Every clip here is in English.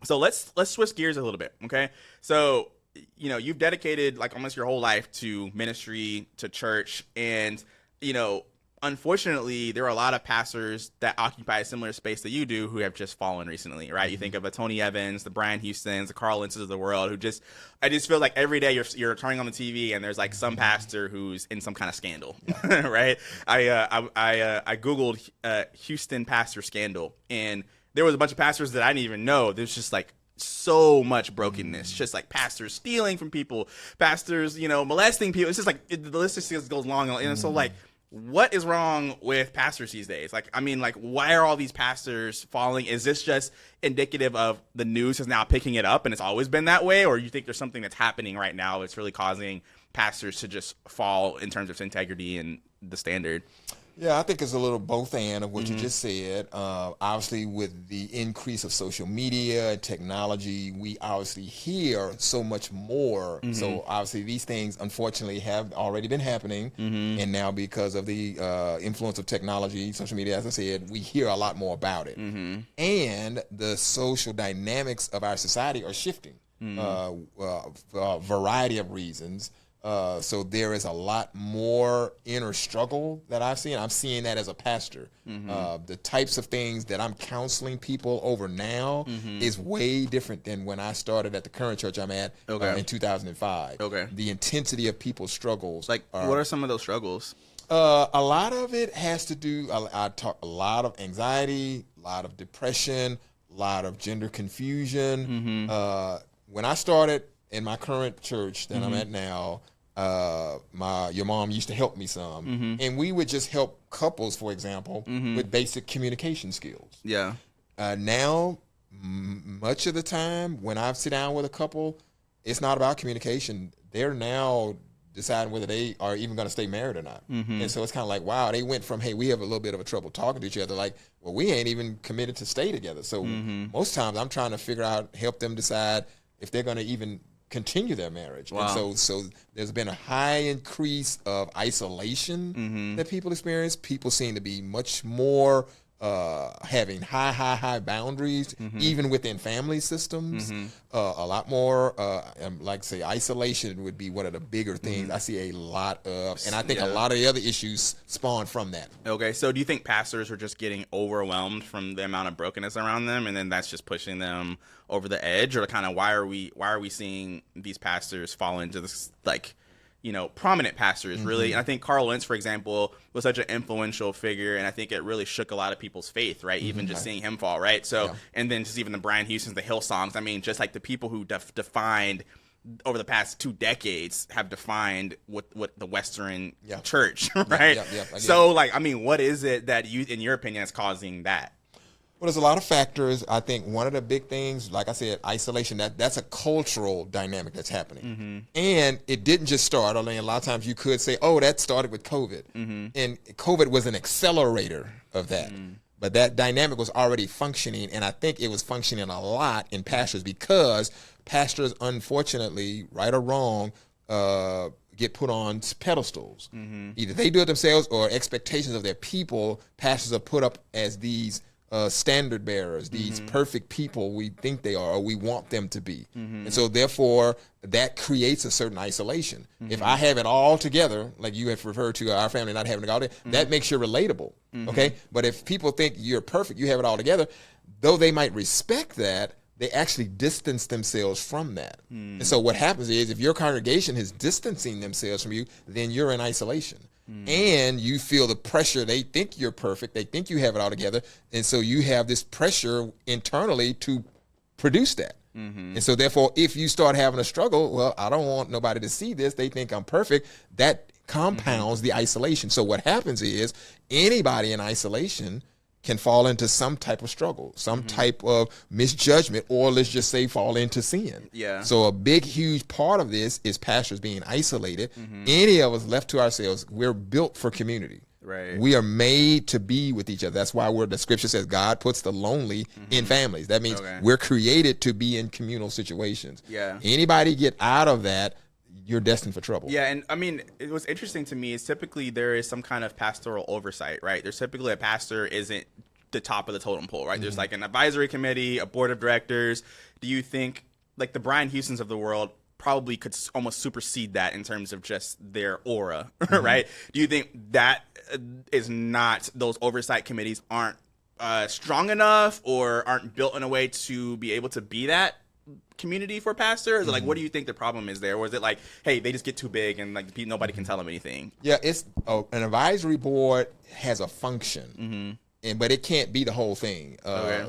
So let's switch gears a little bit, okay? So you've dedicated like almost your whole life to ministry, to church, and you know, unfortunately, there are a lot of pastors that occupy a similar space that you do who have just fallen recently, right? You think of a Tony Evans, the Brian Houstons, the Carl Lentzes of the world, I just feel like every day you're turning on the TV and there's like some pastor who's in some kind of scandal, right? I googled Houston pastor scandal, and there was a bunch of pastors that I didn't even know. There's just like so much brokenness, just like pastors stealing from people, pastors, molesting people. It's just like the list just goes long. And so like, what is wrong with pastors these days? Like, I mean, like, why are all these pastors falling? Is this just indicative of the news is now picking it up and it's always been that way? Or you think there's something that's happening right now that's really causing pastors to just fall in terms of integrity and the standard? Yeah, I think it's a little both and of what you just said. Obviously, with the increase of social media and technology, we obviously hear so much more. So obviously, these things, unfortunately, have already been happening. And now because of the influence of technology, social media, as I said, we hear a lot more about it. And the social dynamics of our society are shifting for a variety of reasons. So there is a lot more inner struggle that I've seen. I'm seeing that as a pastor. The types of things that I'm counseling people over now is way different than when I started at the current church I'm at in 2005. Okay. The intensity of people's struggles. Like, what are some of those struggles? A lot of it has to do, I talk a lot of anxiety, a lot of depression, a lot of gender confusion. When I started in my current church that I'm at now, your mom used to help me some, and we would just help couples, for example, with basic communication skills. Yeah. Now, much of the time, when I sit down with a couple, it's not about communication. They're now deciding whether they are even going to stay married or not. And so it's kind of like, wow, they went from, hey, we have a little bit of a trouble talking to each other, like, well, we ain't even committed to stay together. So most times I'm trying to help them decide if they're going to even continue their marriage. Wow. And so there's been a high increase of isolation that people experience. People seem to be much more having high boundaries, even within family systems. A lot more, like say, isolation would be one of the bigger things I see a lot of, and I think a lot of the other issues spawn from that. Okay, so do you think pastors are just getting overwhelmed from the amount of brokenness around them, and then that's just pushing them over the edge, or kind of why are we seeing these pastors fall into this, like, prominent pastors, really? And I think Carl Lentz, for example, was such an influential figure, and I think it really shook a lot of people's faith, right? Even just seeing him fall, right? So, and then just even the Brian Houstons, the Hillsongs, I mean, just like the people who defined over the past 2 decades have defined what the Western church, right? So, like, I mean, what is it that you, in your opinion, is causing that? Well, there's a lot of factors. I think one of the big things, like I said, isolation, that's a cultural dynamic that's happening. And it didn't just start. I mean, a lot of times you could say, oh, that started with COVID. And COVID was an accelerator of that. But that dynamic was already functioning, and I think it was functioning a lot in pastors because pastors, unfortunately, right or wrong, get put on pedestals. Either they do it themselves or expectations of their people, pastors are put up as these standard bearers, these perfect people we think they are or we want them to be. And so therefore that creates a certain isolation. If I have it all together, like you have referred to our family not having it all together, that makes you relatable. Okay, but if people think you're perfect, you have it all together, though they might respect that, they actually distance themselves from that. And so what happens is if your congregation is distancing themselves from you, then you're in isolation. And you feel the pressure. They think you're perfect. They think you have it all together. And so you have this pressure internally to produce that. And so therefore, if you start having a struggle, well, I don't want nobody to see this. They think I'm perfect. That compounds the isolation. So what happens is anybody in isolation can fall into some type of struggle, some type of misjudgment, or let's just say fall into sin. So a big, huge part of this is pastors being isolated. Any of us left to ourselves, we're built for community. We are made to be with each other. That's why the scripture says God puts the lonely in families. That means we're created to be in communal situations. Anybody get out of that, you're destined for trouble. And I mean, what's interesting to me is typically there is some kind of pastoral oversight, right? There's typically a pastor isn't the top of the totem pole, right? There's like an advisory committee, a board of directors. Do you think like the Brian Houstons of the world probably could almost supersede that in terms of just their aura, right? Do you think that is not, those oversight committees aren't strong enough or aren't built in a way to be able to be that community for pastors? Or like, what do you think the problem is there? Or is it like, hey, they just get too big and like nobody can tell them anything? Yeah, it's an advisory board has a function. But it can't be the whole thing.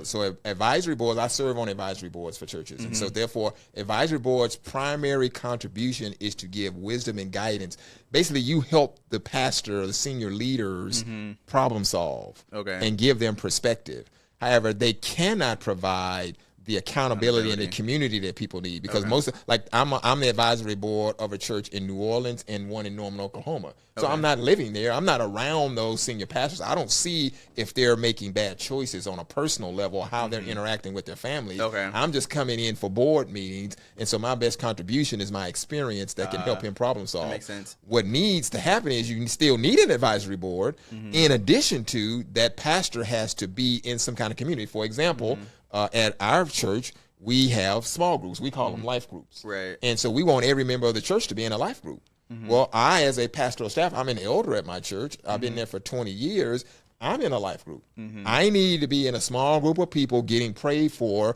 So advisory boards, I serve on advisory boards for churches. And so therefore, advisory boards' primary contribution is to give wisdom and guidance. Basically, you help the pastor or the senior leaders problem solve and give them perspective. However, they cannot provide the accountability in the community that people need, because I'm the advisory board of a church in New Orleans and one in Norman, Oklahoma. So I'm not living there. I'm not around those senior pastors. I don't see if they're making bad choices on a personal level, how they're interacting with their families. I'm just coming in for board meetings, and so my best contribution is my experience that can help him problem solve. That makes sense. What needs to happen is you still need an advisory board. In addition to that, pastor has to be in some kind of community. For example, at our church, we have small groups. We call them life groups. Right. And so we want every member of the church to be in a life group. Well, I, as a pastoral staff, I'm an elder at my church. I've been there for 20 years. I'm in a life group. I need to be in a small group of people getting prayed for,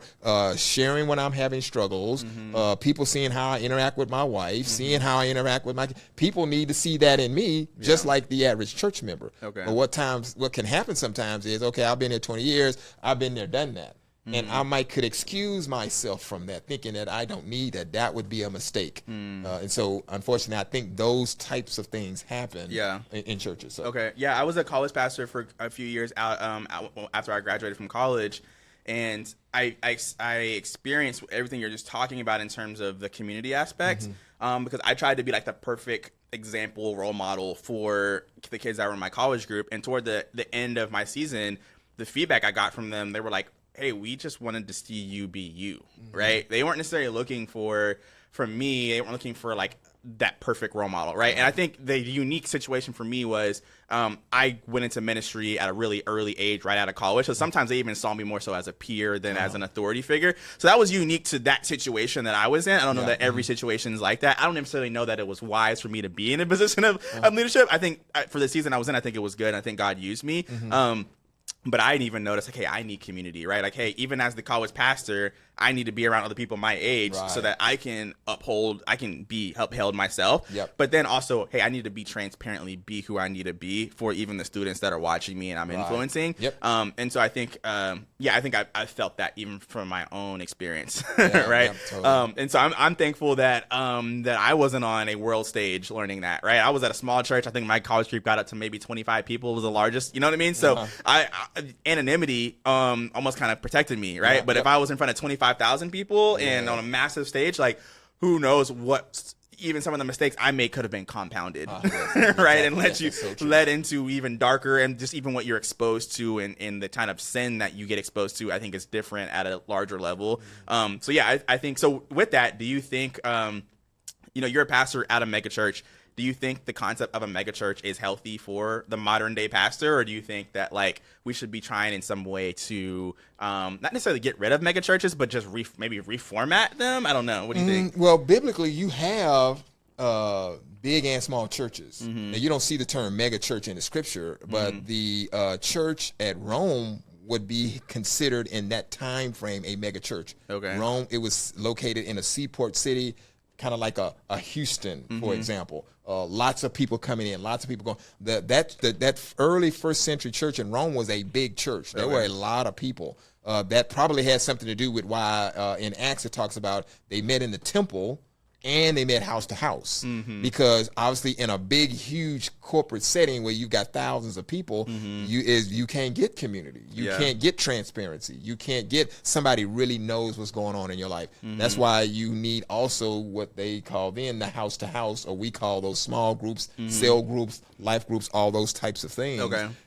sharing when I'm having struggles, people seeing how I interact with my wife, seeing how I interact with my people need to see that in me, just like the average church member. But what can happen sometimes is, okay, I've been here 20 years, I've been there, done that. And I could excuse myself from that, thinking that I don't need that. That would be a mistake. And so, unfortunately, I think those types of things happen in churches. So. Okay. Yeah, I was a college pastor for a few years out after I graduated from college. And I experienced everything you're just talking about in terms of the community aspect, because I tried to be like the perfect example, role model for the kids that were in my college group. And toward the end of my season, the feedback I got from them, they were like, hey, we just wanted to see you be you, right? They weren't necessarily looking for me, they weren't looking for like that perfect role model, right? And I think the unique situation for me was I went into ministry at a really early age, right out of college. So sometimes they even saw me more so as a peer than as an authority figure. So that was unique to that situation that I was in. I don't know that every situation is like that. I don't necessarily know that it was wise for me to be in a position of leadership. I think for the season I was in, I think it was good. I think God used me. But I didn't even notice, like, hey, I need community, right? Like, hey, even as the college pastor, I need to be around other people my age so that I can be upheld myself. But then also, hey, I need to be transparently be who I need to be for even the students that are watching me and I'm influencing. And so I think, I think I felt that even from my own experience, right? Totally. And so I'm thankful that that I wasn't on a world stage learning that, right? I was at a small church. I think my college group got up to maybe 25 people. It was the largest, you know what I mean? So anonymity almost kind of protected me, right? But if I was in front of 25,000 people and on a massive stage, like who knows what even some of the mistakes I made could have been compounded, right? And led into even darker, and just even what you're exposed to and the kind of sin that you get exposed to, I think is different at a larger level. So yeah, I think so. With that, do you think, you're a pastor at a mega church? Do you think the concept of a megachurch is healthy for the modern day pastor, or do you think that like we should be trying in some way to not necessarily get rid of megachurches, but just maybe reformat them? I don't know. What do you think? Well, biblically, you have big and small churches. Now, you don't see the term megachurch in the scripture, but the church at Rome would be considered in that time frame a megachurch. Rome, it was located in a seaport city, kind of like a Houston, for example. Lots of people coming in, lots of people going. That early first century church in Rome was a big church. There were a lot of people. That probably had something to do with why in Acts it talks about they met in the temple and they met house to house, because obviously in a big, huge corporate setting where you've got thousands of people, you can't get community. You can't get transparency. You can't get somebody really knows what's going on in your life. That's why you need also what they call then the house to house, or we call those small groups, cell groups, life groups, all those types of things.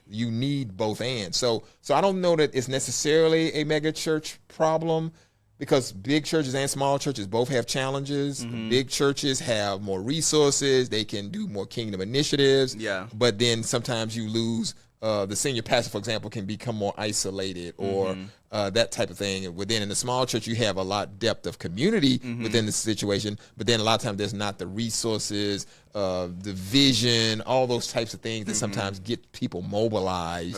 You need both and. So I don't know that it's necessarily a mega church problem, because big churches and small churches both have challenges. Big churches have more resources. They can do more kingdom initiatives. But then sometimes you lose the senior pastor, for example, can become more isolated or that type of thing. Within in the small church, you have a lot depth of community within the situation, but then a lot of times there's not the resources, the vision, all those types of things that sometimes get people mobilized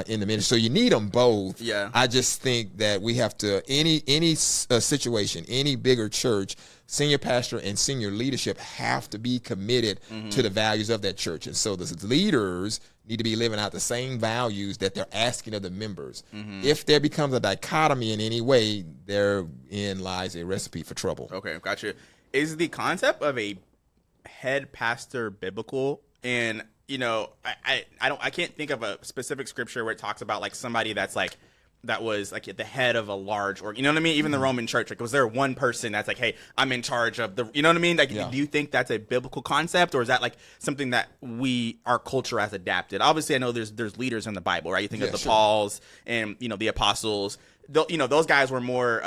in the ministry. So you need them both. Yeah. I just think that we have to, any situation, any bigger church, senior pastor and senior leadership have to be committed to the values of that church. And so the leaders need to be living out the same values that they're asking of the members. If there becomes a dichotomy in any way, therein lies a recipe for trouble. Okay, gotcha. Is the concept of a head pastor biblical? And I can't think of a specific scripture where it talks about like somebody that was like at the head of a large, or you know what I mean? Even the Roman church, like was there one person that's like, hey, I'm in charge of the, you know what I mean? Like, do you think that's a biblical concept, or is that like something that our culture has adapted? Obviously, I know there's leaders in the Bible, right? You think of the Pauls and, the apostles, those guys were more,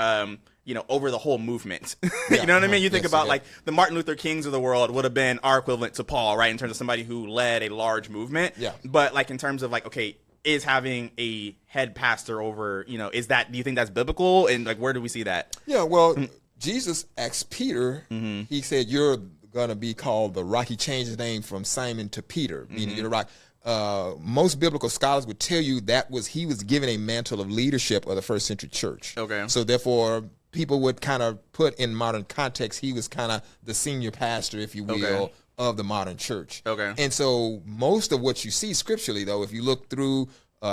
over the whole movement. You know what I mean? You think about like the Martin Luther Kings of the world would have been our equivalent to Paul, right? In terms of somebody who led a large movement. Yeah. But like in terms of like, okay, is having a head pastor over, do you think that's biblical? And like, where do we see that? Yeah, well, Jesus asked Peter, he said, you're going to be called the rock. He changed his name from Simon to Peter, meaning you're the rock. Most biblical scholars would tell you he was given a mantle of leadership of the first century church. Okay. So therefore, people would kind of put in modern context, he was kind of the senior pastor, if you will, of the modern church. Okay. And so most of what you see scripturally, though, if you look through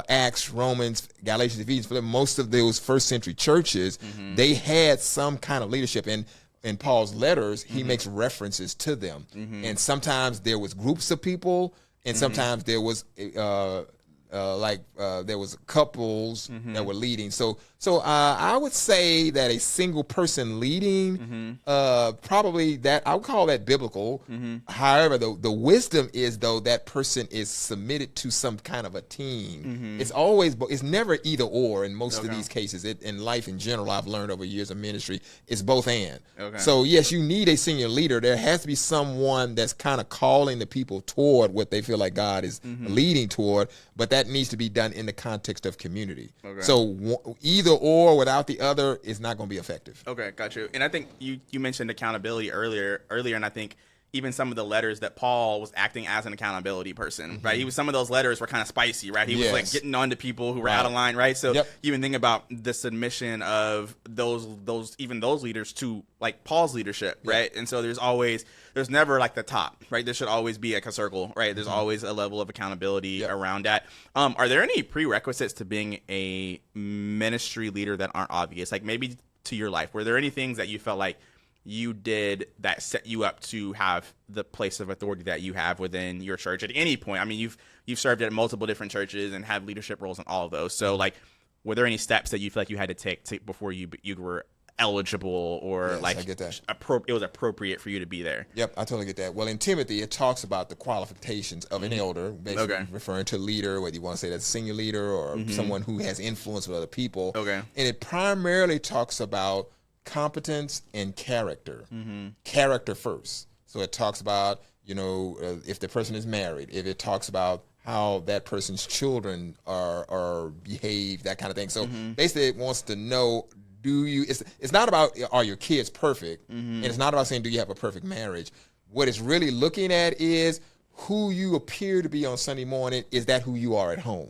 Acts, Romans, Galatians, Ephesians, most of those first century churches, they had some kind of leadership. And in Paul's letters, he makes references to them. And sometimes there was groups of people, and sometimes there was there was couples that were leading. So I would say that a single person leading, probably that I would call that biblical. However, the wisdom is though that person is submitted to some kind of a team. It's never either or in most of these cases. In life in general, I've learned over years of ministry, it's both and. So yes, you need a senior leader. There has to be someone that's kind of calling the people toward what they feel like God is leading toward, but that needs to be done in the context of community. So either or without the other is not going to be effective. Okay, got you. And I think you mentioned accountability earlier, and I think even some of the letters that Paul was acting as an accountability person, right? Some of those letters were kind of spicy, right? He was like getting on to people who were out of line, right? So you even think about the submission of those leaders to like Paul's leadership, right? And so there's never like the top, right? There should always be like a circle, right? There's always a level of accountability around that. Are there any prerequisites to being a ministry leader that aren't obvious? Like maybe to your life, were there any things that you felt like you did that set you up to have the place of authority that you have within your church at any point? I mean, you've served at multiple different churches and had leadership roles in all of those. So like, were there any steps that you feel like you had to take before you were eligible or I get that. It was appropriate for you to be there? Yep, I totally get that. Well, in Timothy, it talks about the qualifications of an elder, basically referring to leader, whether you want to say that's a senior leader or someone who has influence with other people. And it primarily talks about competence and character. Character first. So it talks about, if the person is married, if it talks about how that person's children are behaved, that kind of thing. So basically it wants to know, it's not about are your kids perfect, and it's not about saying do you have a perfect marriage. What it's really looking at is who you appear to be on Sunday morning, is that who you are at home?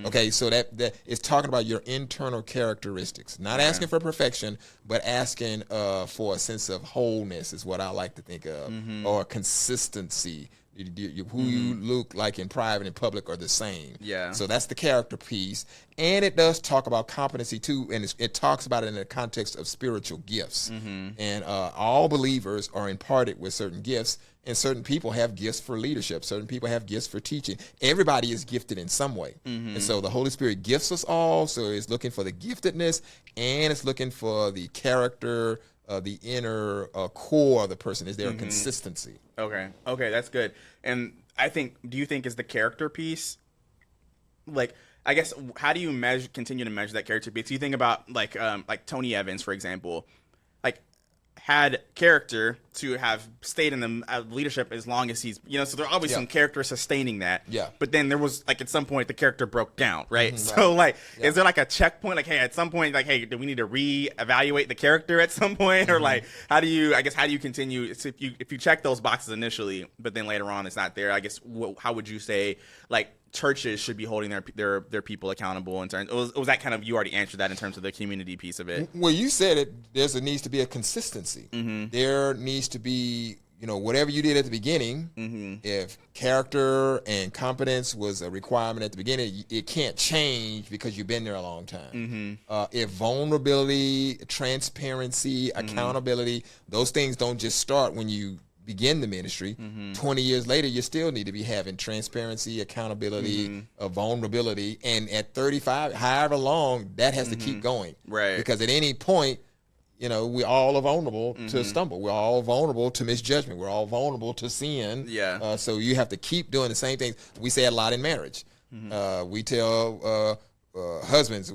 Okay, so that is talking about your internal characteristics. Not asking for perfection, but asking for a sense of wholeness is what I like to think of, or consistency. Who you look like in private and public are the same. So that's the character piece. And it does talk about competency too, and it talks about it in the context of spiritual gifts. And all believers are imparted with certain gifts, and certain people have gifts for leadership. Certain people have gifts for teaching. Everybody is gifted in some way. And so the Holy Spirit gifts us all, so it's looking for the giftedness, and it's looking for the character, the inner core of the person. Is there a consistency? Okay, that's good. And I think, do you think is the character piece, like, I guess, how do you continue to measure that character piece? You think about like Tony Evans, for example, like had character to have stayed in the leadership as long as he's, so there are always some character sustaining that. Yeah. But then there was like at some point the character broke down, right? So like, is there like a checkpoint? Like, hey, at some point, like, hey, do we need to reevaluate the character at some point, or like, how do you continue? It's if you check those boxes initially, but then later on it's not there. I guess how would you say like churches should be holding their people accountable in terms? Was that kind of, you already answered that in terms of the community piece of it? Well, you said it. Needs to be a consistency. There needs to be, whatever you did at the beginning. If character and competence was a requirement at the beginning, it can't change because you've been there a long time. If vulnerability, transparency, accountability, those things don't just start when you begin the ministry. 20 years later, you still need to be having transparency, accountability, vulnerability, and at 35, however long, that has to keep going. Right. Because at any point, we all are vulnerable to stumble. We're all vulnerable to misjudgment. We're all vulnerable to sin. Yeah. So you have to keep doing the same things. We say a lot in marriage. We tell husbands,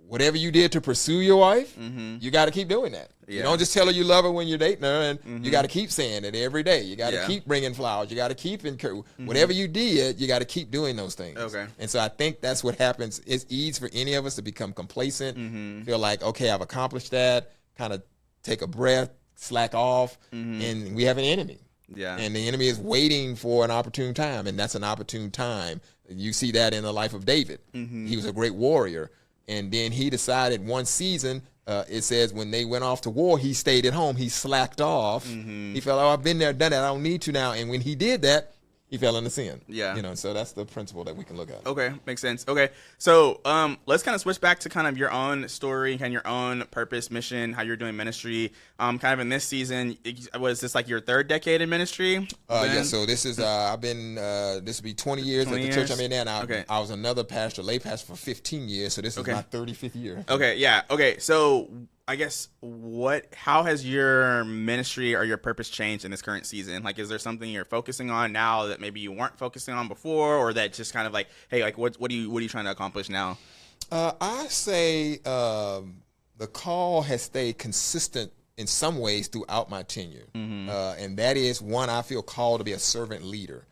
whatever you did to pursue your wife, you got to keep doing that. Yeah. You don't just tell her you love her when you're dating her, and you got to keep saying it every day. You got to keep bringing flowers. You got to keep encouraging. Whatever you did, you got to keep doing those things. Okay. And so I think that's what happens. It's easy for any of us to become complacent, feel like, okay, I've accomplished that, kind of take a breath, slack off, and we have an enemy. Yeah. And the enemy is waiting for an opportune time, and that's an opportune time. You see that in the life of David. He was a great warrior. And then he decided one season, it says when they went off to war, he stayed at home. He slacked off. He felt, I've been there, done that. I don't need to now. And when he did that, he fell into sin. Yeah. So that's the principle that we can look at. Okay, makes sense. Okay, so let's kind of switch back to kind of your own story, kind of your own purpose, mission, how you're doing ministry. Kind of in this season, was this like your third decade in ministry? Yeah. So this is I've been this will be 20 years 20 at the church I'm in now. And I was another pastor, lay pastor for 15 years. So this is my 35th year. Okay. Yeah. Okay. So I guess how has your ministry or your purpose changed in this current season? Like, is there something you're focusing on now that maybe you weren't focusing on before, or that just kind of like, hey, like what are you trying to accomplish now? I say the call has stayed consistent in some ways throughout my tenure. And that is, one, I feel called to be a servant leader.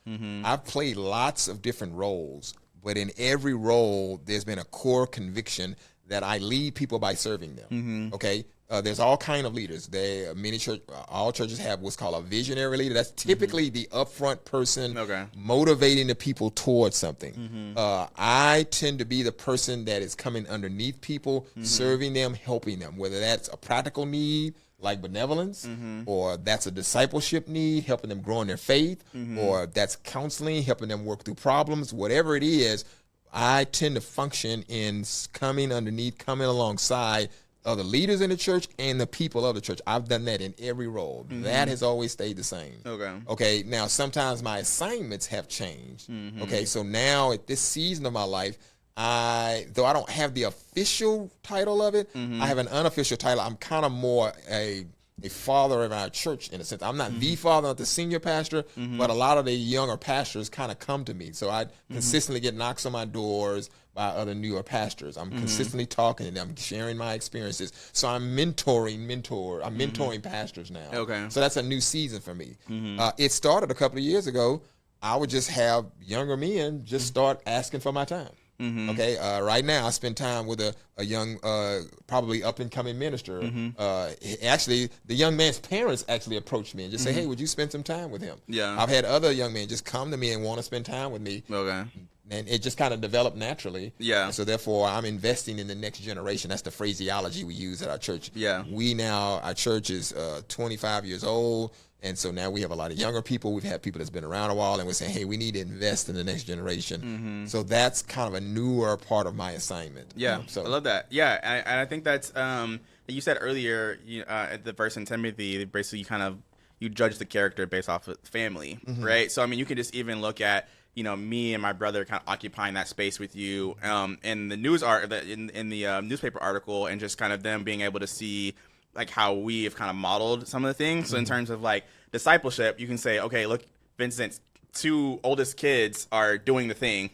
I've played lots of different roles, but in every role, there's been a core conviction that I lead people by serving them. Okay, there's all kind of leaders. All churches have what's called a visionary leader. That's typically the upfront person motivating the people towards something. I tend to be the person that is coming underneath people, serving them, helping them, whether that's a practical need like benevolence, or that's a discipleship need, helping them grow in their faith, or that's counseling, helping them work through problems, whatever it is. I tend to function in coming underneath, coming alongside other leaders in the church and the people of the church. I've done that in every role. That has always stayed the same. Okay. Now, sometimes my assignments have changed. Okay. So now at this season of my life, though I don't have the official title of it, I have an unofficial title. I'm kind of more a father of our church in a sense. I'm not the father, not the senior pastor, but a lot of the younger pastors kind of come to me. So I consistently get knocks on my doors by other newer pastors. I'm consistently talking to them, sharing my experiences. So I'm mentoring pastors now. Okay. So that's a new season for me. It started a couple of years ago. I would just have younger men just start asking for my time. Okay, right now I spend time with a young, probably up and coming minister. Actually, the young man's parents actually approached me and just say, "Hey, would you spend some time with him?" Yeah, I've had other young men just come to me and want to spend time with me. Okay, and it just kind of developed naturally. Yeah, and so therefore I'm investing in the next generation. That's the phraseology we use at our church. Yeah, our church is 25 years old. And so now we have a lot of younger people. We've had people that's been around a while, and we're saying, hey, we need to invest in the next generation. So that's kind of a newer part of my assignment. Yeah, so I love that. Yeah, and I think that's, you said earlier, at the verse in Timothy, basically you judge the character based off of family, right? So, I mean, you can just even look at, me and my brother kind of occupying that space with you in the news in the newspaper article, and just kind of them being able to see like how we have kind of modeled some of the things. So in terms of like discipleship, you can say, okay, look, Vincent's two oldest kids are doing the thing.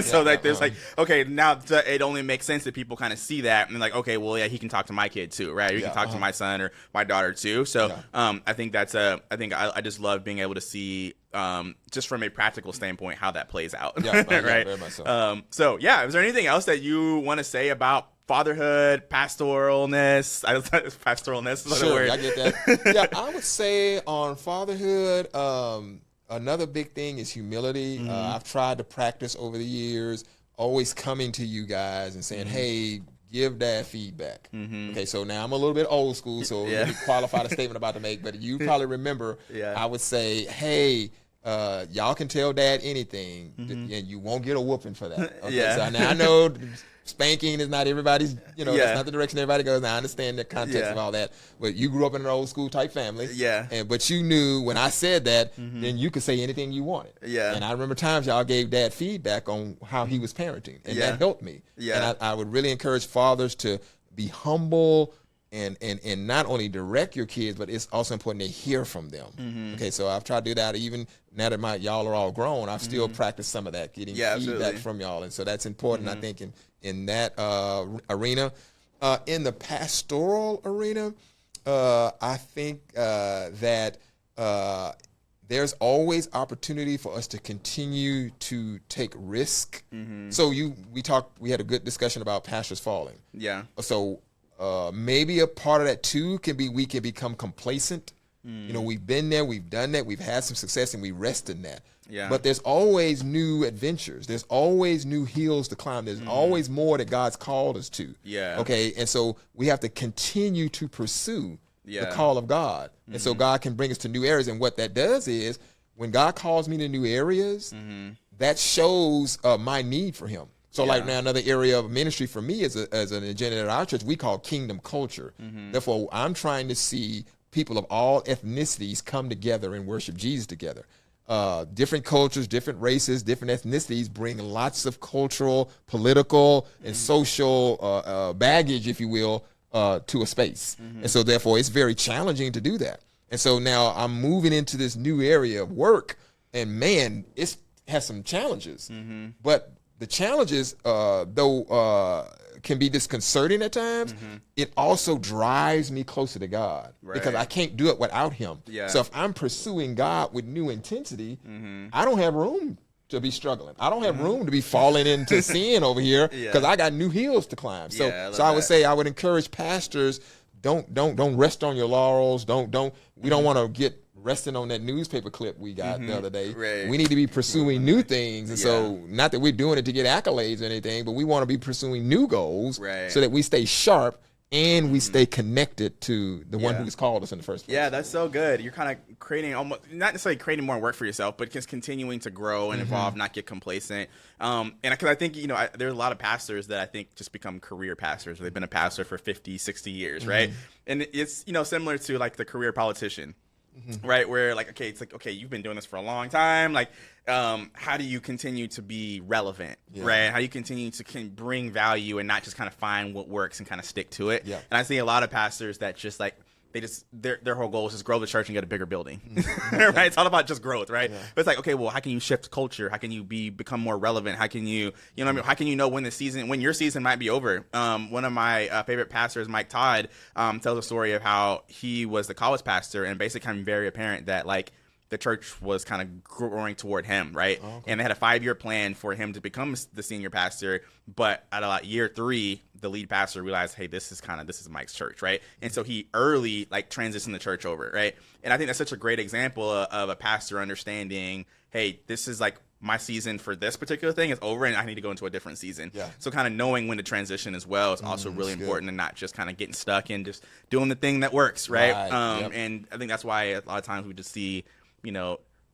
So like there's like, okay, now it only makes sense that people kind of see that and like, okay, well, yeah, he can talk to my kid too, right? He can talk to my son or my daughter too. So I think I just love being able to see just from a practical standpoint how that plays out. Right? Very much so. So yeah, is there anything else that you want to say about fatherhood, pastoralness? Pastoralness is Sure, word. I get that. Yeah, I would say on fatherhood, another big thing is humility. I've tried to practice over the years, always coming to you guys and saying, hey, give dad feedback. Okay, so now I'm a little bit old school, so let me qualify the statement I'm about to make, but you probably remember, I would say, hey, y'all can tell dad anything, and you won't get a whooping for that. Okay, so now I know spanking is not everybody's, that's not the direction everybody goes. Now I understand the context of all that, but you grew up in an old school type family. But you knew when I said that, then you could say anything you wanted. And I remember times y'all gave dad feedback on how he was parenting, and that helped me. And I would really encourage fathers to be humble and not only direct your kids, but it's also important to hear from them. Okay, so I've tried to do that. Even now that y'all are all grown, I've still practiced some of that, getting feedback from y'all, and so that's important. I think in that arena. In the pastoral arena, I think that there's always opportunity for us to continue to take risk. So we had a good discussion about pastors falling. So maybe a part of that too can be we can become complacent. We've been there, we've done that, we've had some success, and we rest in that. But there's always new adventures. There's always new hills to climb. There's always more that God's called us to. Okay, and so we have to continue to pursue the call of God. And so God can bring us to new areas. And what that does is when God calls me to new areas, that shows my need for him. So like now another area of ministry for me as an agenda at our church, we call kingdom culture. Therefore, I'm trying to see people of all ethnicities come together and worship Jesus together. Different cultures, different races, different ethnicities bring lots of cultural, political, and social baggage, if you will, to a space. And so therefore, it's very challenging to do that. And so now I'm moving into this new area of work, and man, it has some challenges. But the challenges, though can be disconcerting at times, it also drives me closer to God because I can't do it without him. So if I'm pursuing God with new intensity, I don't have room to be struggling. I don't have room to be falling into sin over here because I got new hills to climb. So I would say I would encourage pastors, don't rest on your laurels. We don't want to get resting on that newspaper clip we got the other day. We need to be pursuing new things. And so not that we're doing it to get accolades or anything, but we want to be pursuing new goals so that we stay sharp and we stay connected to the one who's called us in the first place. Yeah, that's so good. You're kind of creating almost, not necessarily creating more work for yourself, but just continuing to grow and evolve, not get complacent. And because I think, there are a lot of pastors that I think just become career pastors. They've been a pastor for 50, 60 years, right? And it's, similar to like the career politician. Right, where like, okay, it's like, okay, you've been doing this for a long time. Like, how do you continue to be relevant, right? How do you continue to bring value and not just kind of find what works and kind of stick to it? And I see a lot of pastors that just like, their whole goal is just grow the church and get a bigger building, right? It's all about just growth, right? But it's like, okay, well, how can you shift culture? How can you become more relevant? How can you, how can you know when your season might be over? One of my favorite pastors, Mike Todd, tells a story of how he was the college pastor and basically became very apparent that like the church was kind of growing toward him, right? And they had a 5-year plan for him to become the senior pastor, but at year 3, the lead pastor realized, hey, this is Mike's church, right? And so he early like transitioned the church over, right? And I think that's such a great example of a pastor understanding, hey, this is like my season for this particular thing is over and I need to go into a different season. So kind of knowing when to transition as well is also really important and not just kind of getting stuck in just doing the thing that works, right? And I think that's why a lot of times we just see,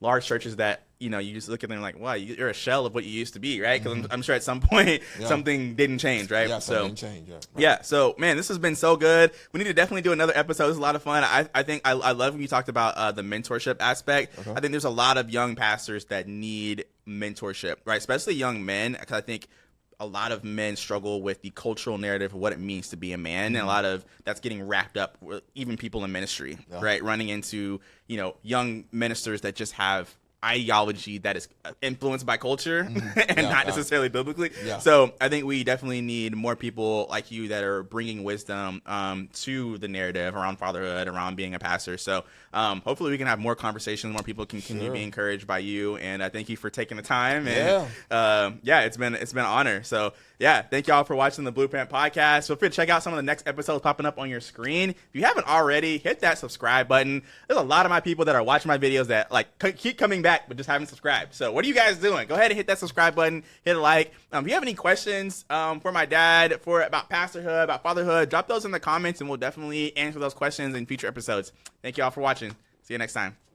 large churches that, you just look at them like, wow, you're a shell of what you used to be, right? Because I'm sure at some point something didn't change, right? Something changed, so, man, this has been so good. We need to definitely do another episode. This is a lot of fun. I think I love when you talked about the mentorship aspect. I think there's a lot of young pastors that need mentorship, right? Especially young men, because I think a lot of men struggle with the cultural narrative of what it means to be a man, and a lot of that's getting wrapped up with even people in ministry, right? Running into, young ministers that just have ideology that is influenced by culture and not necessarily biblically. Yeah. So I think we definitely need more people like you that are bringing wisdom to the narrative around fatherhood, around being a pastor. So hopefully we can have more conversations, more people can continue to be encouraged by you. And I thank you for taking the time. And it's been an honor. So yeah, thank y'all for watching the Blueprint Podcast. Feel free to check out some of the next episodes popping up on your screen. If you haven't already, hit that subscribe button. There's a lot of my people that are watching my videos that like keep coming back but just haven't subscribed. So what are you guys doing? Go ahead and hit that subscribe button, hit a like. If you have any questions for my dad, about pastorhood, about fatherhood, drop those in the comments and we'll definitely answer those questions in future episodes. Thank you all for watching. See you next time.